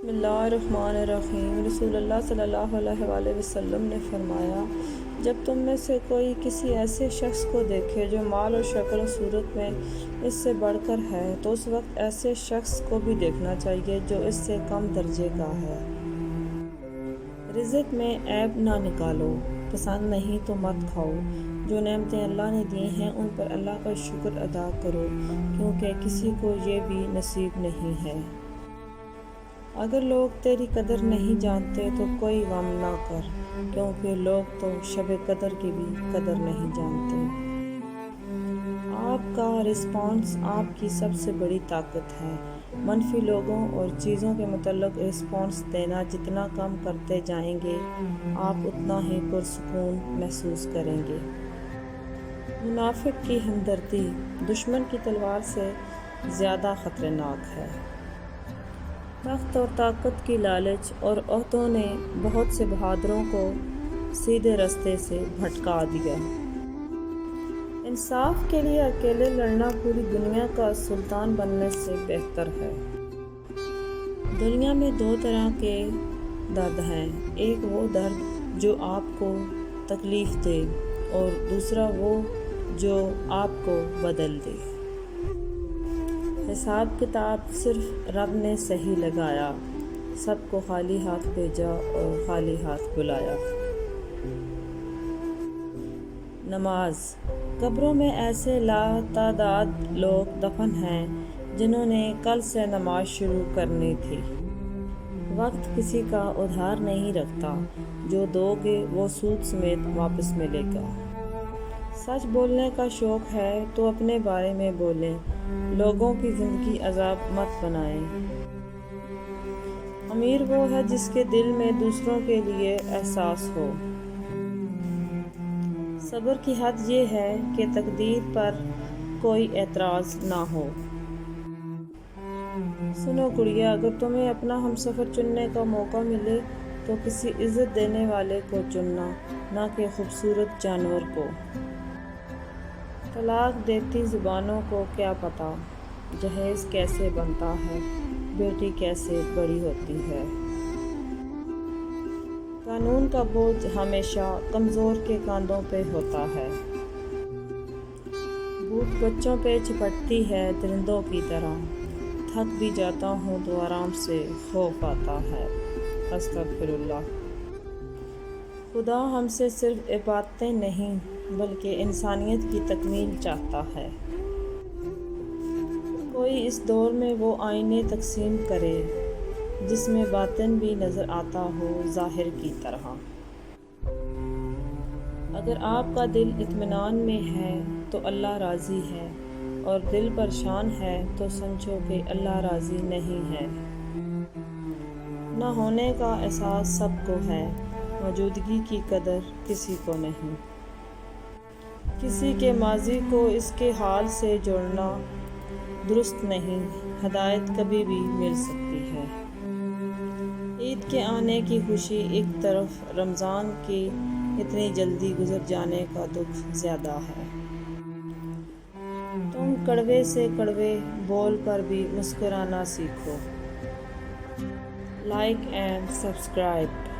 بسم اللہ الرحمن الرحیم۔ رسول اللہ صلی اللہ علیہ وآلہ وسلم نے فرمایا، جب تم میں سے کوئی کسی ایسے شخص کو دیکھے جو مال اور شکل و صورت میں اس سے بڑھ کر ہے تو اس وقت ایسے شخص کو بھی دیکھنا چاہیے جو اس سے کم درجے کا ہے۔ رزق میں عیب نہ نکالو، پسند نہیں تو مت کھاؤ۔ جو نعمتیں اللہ نے دی ہیں ان پر اللہ کا شکر ادا کرو، کیونکہ کسی کو یہ بھی نصیب نہیں ہے۔ اگر لوگ تیری قدر نہیں جانتے تو کوئی غم نہ کر، کیونکہ لوگ تو شب قدر کی بھی قدر نہیں جانتے۔ آپ کا رسپانس آپ کی سب سے بڑی طاقت ہے۔ منفی لوگوں اور چیزوں کے متعلق رسپانس دینا جتنا کم کرتے جائیں گے، آپ اتنا ہی پرسکون محسوس کریں گے۔ منافق کی ہمدردی دشمن کی تلوار سے زیادہ خطرناک ہے۔ تخت اور طاقت کی لالچ اور عہدوں نے بہت سے بہادروں کو سیدھے راستے سے بھٹکا دیا۔ انصاف کے لیے اکیلے لڑنا پوری دنیا کا سلطان بننے سے بہتر ہے۔ دنیا میں دو طرح کے درد ہیں، ایک وہ درد جو آپ کو تکلیف دے اور دوسرا وہ جو آپ کو بدل دے۔ حساب کتاب صرف رب نے صحیح لگایا، سب کو خالی ہاتھ بھیجا اور خالی ہاتھ بلایا۔ نماز۔ قبروں میں ایسے لاتعداد لوگ دفن ہیں جنہوں نے کل سے نماز شروع کرنی تھی۔ وقت کسی کا ادھار نہیں رکھتا، جو دو گے وہ سود سمیت واپس ملے گا۔ سچ بولنے کا شوق ہے تو اپنے بارے میں بولیں، لوگوں کی زندگی عذاب مت بنائیں۔ امیر وہ ہے جس کے دل میں دوسروں کے لیے احساس ہو۔ صبر کی حد یہ ہے کہ تقدیر پر کوئی اعتراض نہ ہو۔ سنو گڑیا، اگر تمہیں اپنا ہمسفر چننے کا موقع ملے تو کسی عزت دینے والے کو چننا، نہ کہ خوبصورت جانور کو۔ طلاق دیتی زبانوں کو کیا پتہ، جہیز کیسے بنتا ہے، بیٹی کیسے بڑی ہوتی ہے۔ قانون کا بوجھ ہمیشہ کمزور کے کاندھوں پہ ہوتا ہے۔ بھوک بچوں پہ چپٹتی ہے درندوں کی طرح، تھک بھی جاتا ہوں تو آرام سے خوف آتا ہے۔ استغفر اللہ۔ خدا ہم سے صرف عبادتیں نہیں بلکہ انسانیت کی تکمیل چاہتا ہے۔ کوئی اس دور میں وہ آئینے تقسیم کرے جس میں باطن بھی نظر آتا ہو ظاہر کی طرح۔ اگر آپ کا دل اطمینان میں ہے تو اللہ راضی ہے، اور دل پریشان ہے تو سمجھو کہ اللہ راضی نہیں ہے۔ نہ ہونے کا احساس سب کو ہے، موجودگی کی قدر کسی کو نہیں۔ کسی کے ماضی کو اس کے حال سے جوڑنا درست نہیں، ہدایت کبھی بھی مل سکتی ہے۔ عید کے آنے کی خوشی ایک طرف، رمضان کی اتنی جلدی گزر جانے کا دکھ زیادہ ہے۔ تم کڑوے سے کڑوے بول کر بھی مسکرانا سیکھو۔ Like and subscribe.